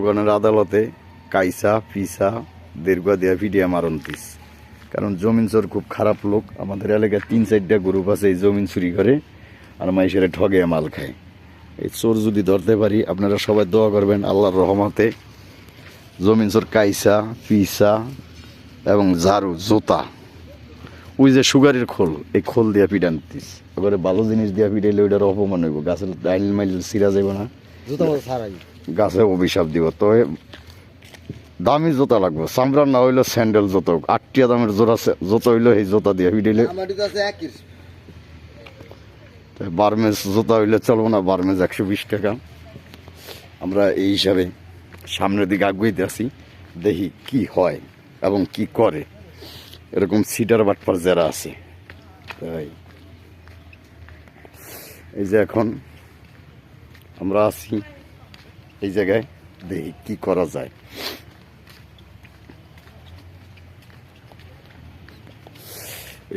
গণের আদালতে কাইসা পিসা দীর্ঘ দেয়া ভিডিও মারন্তিস। কারণ জমিন চোর খুব খারাপ লোক। আমাদের এলাকায় 3-4টা গ্রুপ আছে এই জমিন চুরি করে আর মাইসের ঠগে মাল খায়। এই চোর যদি ধরতে পারি আপনারা সবাই দোয়া করবেন আল্লাহর রহমতে। জমিন চোর কাইসা পিসা এবং ঝাড়ু জোতা, ওই যে সুগারের খোল, এই খোল দিয়া পিটান্তিস। এবারে ভালো জিনিস দিয়া পিটাইলে ওইটার অপমান হইব, গাছের ডাইল মাইল সিরা যাইব না, গাছে অভিশাপ দিব। তো দামি জোতা লাগবে, চামড়ার না হইলো স্যান্ডেল জোতা, 8 দামের জোতা হইলো এই জোতা দিয়ে পিটাইলে। বার্মেজ জোতা হইলে চলবো না, বার্মেজ 120 টাকা। আমরা এই হিসাবে সামনের দিকে আগুইতে আছি, দেখি কি হয় এবং কি করে এরকম সিটার বাটপার যারা আছে। তাই এই যে এখন আমরা আছি এই জায়গায়, দেখি কি করা যায়।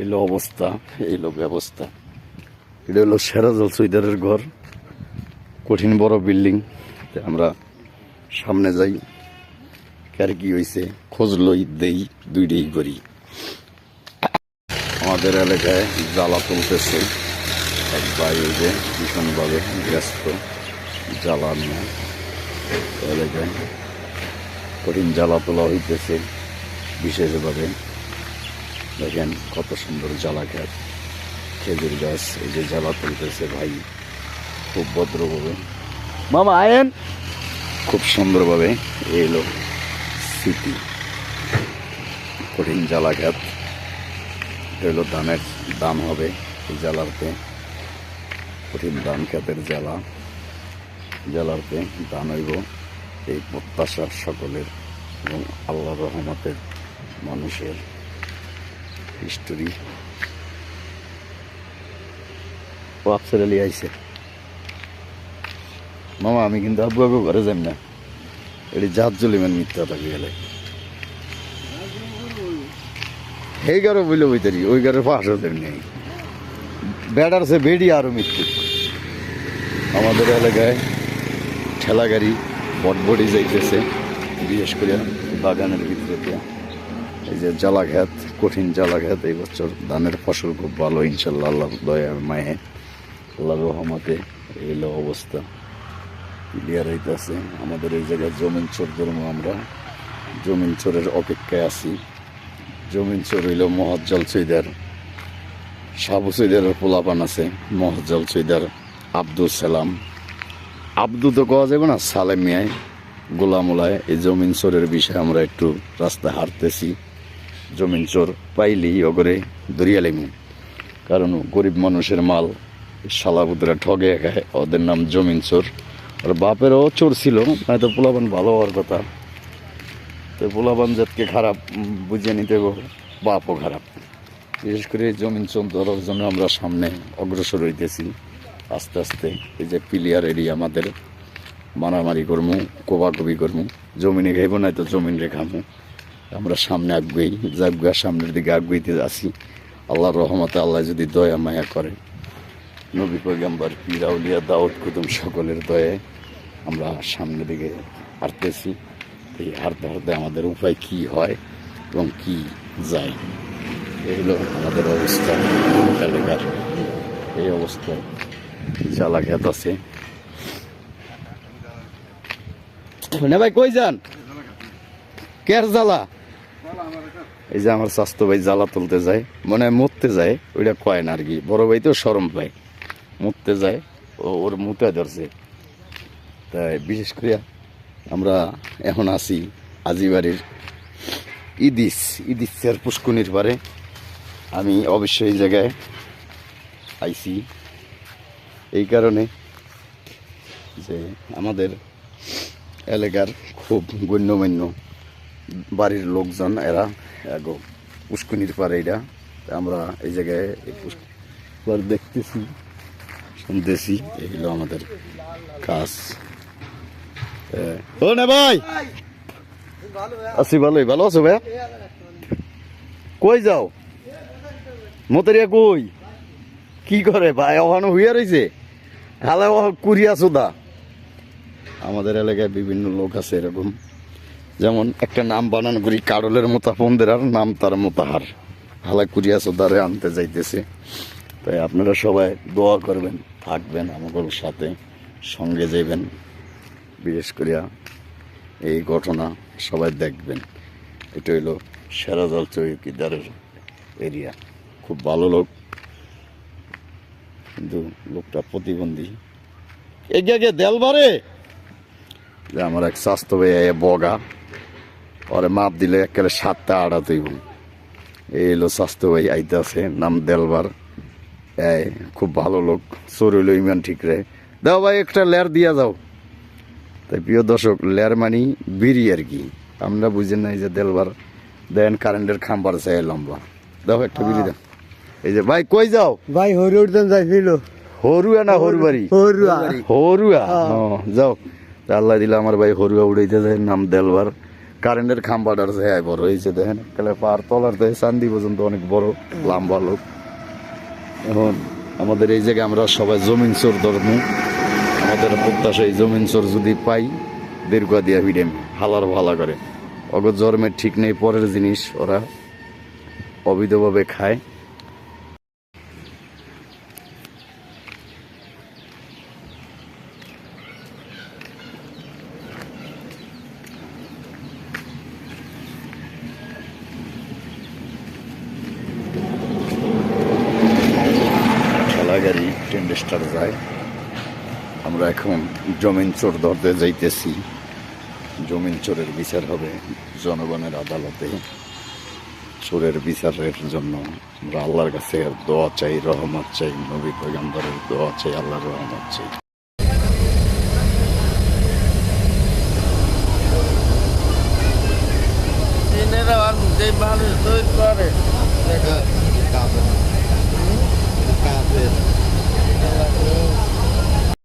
এলো অবস্থা, এইলো ব্যবস্থা। এটা হলো সেরাজল সুইদারের ঘর, কঠিন বড় বিল্ডিং। আমরা সামনে যাই, কার কি হয়েছে খোঁজ লই, দেই, দুইটাই করি। আমাদের এলাকায় জ্বালা তুলতেছে এক ভাই, ওই যে ভীষণভাবে ব্যস্ত জ্বালা নিয়ে। এলাকায় কঠিন জ্বালা তোলা হইতেছে বিশেষভাবে। দেখেন কত সুন্দর জ্বালা খেত, খেজুর গাছ, এই যে জ্বালা তুলতেছে ভাই খুব ভদ্রভাবে। মামা আয়েন, খুব সুন্দরভাবে এলো স্মৃতি। কঠিন জ্বালা খেত, হইলো ধানের দাম হবে এই জ্বালাতে, কঠিন ধান খেতের জ্বালাতে দান হইব, এই প্রত্যাশা সকলের এবং আল্লাহ রহমতের মানুষের হিস্টোরি। ও আফসার আলী আইসে। মামা আমি কিন্তু আবু আবু ঘরে যাই না, এটি জাত জলিমান মিথ্যা থাকি গেলে এই গারো বইলে বইতারি, ওই গারো পাশ হতে নেই। বেড়ার সে বেড়ি আরো মৃত্যু। আমাদের এলাকায় ঠেলা গাড়ি বটবটি যাইতেছে, বিশেষ করে বাগানের ভিতরে দিয়া। এই যে জ্বালা খেত, কঠিন জ্বালা খেত। এই বছর ধানের ফসল খুব ভালো ইনশাল্লাহ, আল্লাহ দয়া মায়ে আল্লাহ রহমতে। এইলো অবস্থা ক্লিয়ার হইতেছে। আমাদের এই জায়গায় জমিন চোর ধর্ম, আমরা জমিন চোরের অপেক্ষায় আছি। জমিন চোর হইল মহাজ্জল চৈদার, সাবু চৈদারের পোলাপান আছে, মহাজ্জল চৈদার আব্দুল সালাম, আব্দু তো কওয়া যাবে না, সালেম মিয়ায়, গোলামুলায়। এই জমিন চোরের বিষয়ে আমরা একটু রাস্তায় হাঁটতেছি। জমিন চোর পাইলেই ওগরে দরিয়ালিমু, কারণ গরিব মানুষের মাল শালাবুদরা ঠগে খায়, ওদের নাম জমিন চোর। আর বাপেরও চোর ছিল, হয়তো পোলাপান ভালো হওয়ার কথা। তো পোলাপান জাতকে খারাপ বুঝিয়ে নিতে, বাপও খারাপ। বিশেষ করে জমিন চোর ধরার জন্য আমরা সামনে অগ্রসর হইতেছি আস্তে আস্তে। এই যে প্লেয়ার এরিয়া আমাদের, মারামারি করমু, কোবাকবি করমু, জমিনে খাইব না তো জমিন রেখামু। আমরা সামনে আগুই জাগুয়া, সামনের দিকে আগুইতে আসি। আল্লাহর রহমতে, আল্লাহ যদি দয়া মায়া করে, নবী পয়গম্বর পীর আউলিয়া দাউদ কুতুব সকলের দয়ায় আমরা সামনের দিকে হাঁটতেছি। এই হাঁটতে হাঁটতে আমাদের উপায় কি হয় এবং কি যায়, এগুলো আমাদের অবস্থা। এলাকার এই অবস্থায় জ্বালা খেত আছে। ভাই কই যান, কের জ্বালা? এই যে আমার স্বাস্থ্য ভাই জ্বালা তুলতে যায়, মনে হয় মরতে যায়, ওইটা কয় না আর কি। বড় ভাই তো শরম পায়, মরতে যায়, ওর মুতে ধরছে। তাই বিশেষ করে আমরা এখন আছি আজিবাড়ির ইদিসের পুষ্কুনির পারে। আমি অবশ্যই এই জায়গায় আইছি এই কারণে যে আমাদের এলাকার খুব গণ্যমান্য বাড়ির লোকজন, এরা পুষ্কুনির পারে। এটা আমরা এই জায়গায় দেখতেছি, শুনতেছি, এগুলো আমাদের কাজ। ও না ভাই, আছি ভালোই। ভালো আছো ভাইয়া? কই যাও? মতেরিয়া কই? কি করে ভাই? ওখানে হইয়া রয়েছে হালে কুরিয়া সুদা আমাদের এলাকায় বিভিন্ন লোক আছে এরকম, যেমন একটা নাম বানান করি কারলের মোতাফন্দের আর নাম তার মোতাহার, হালা কুরিয়া সোদারে আনতে যাইতেছে। তাই আপনারা সবাই দোয়া করবেন, থাকবেন আমাদের সাথে, সঙ্গে যাইবেন। বিশেষ করিয়া এই ঘটনা সবাই দেখবেন। এটা হইলো শেরাজাল চৌকিদারের এরিয়া। খুব ভালো লোক, কিন্তু লোকটা প্রতিবন্ধী। এগিয়ে দেলবারে যে আমার এক স্বাস্থ্য ভাই বগা, পরে মাপ দিলে একেবারে 7টা 8 হইব। এই এলো স্বাস্থ্য ভাই আইতাছে, নাম দেলবার। এই খুব ভালো লোক, চোর হইলো ইমান ঠিক রে। দাও ভাই একটা লেয়ার দিয়া যাও। তাই প্রিয় দর্শক, লেয়ার মানি বিড়ি আর কি, আমরা বুঝেন নাই যে দেলবার দেন কারেন্টের খাম্বার চাই লম্বা। দাও একটা বিড়ি দাও। এই যে ভাই কই যাও? ভাই হরুর দাম যাইছিল। হরুয়া না হরুবাড়ি? হরুয়া। হরুয়া, যাও। তা আল্লাহ দিলে আমার ভাই হরুয়া উড়াইতে যায়, নাম দেলবার। কারেন্টের খাম্বাটার যায় বড় হয়েছে, দেখেন একেবারে পার তলার থেকে চান্দি পর্যন্ত অনেক বড় লম্বা লোক। এখন আমাদের এই জায়গায় আমরা সবাই জমিন চোর ধর্ম, আমাদের প্রত্যাশা এই জমিন চোর যদি পাই দীর্ঘ দিয়া ভিডেম হালার ভালা করে। অগর জন্মের ঠিক নেই, পরের জিনিস ওরা অবৈধভাবে খায়। গাড়ি টেন্ডেস্টার যায়। আমরা এখন জমিন চোর ধরতে যাইতেছি। জমিন চোরের বিচার হবে জনগণের আদালতে। চোরের বিচারের জন্য আমরা আল্লাহর কাছে দোয়া চাই, রহমত চাই, নবী পয়গম্বরের দোয়া চাই, আল্লাহর রহমত চাই। মানুষ তৈরি করে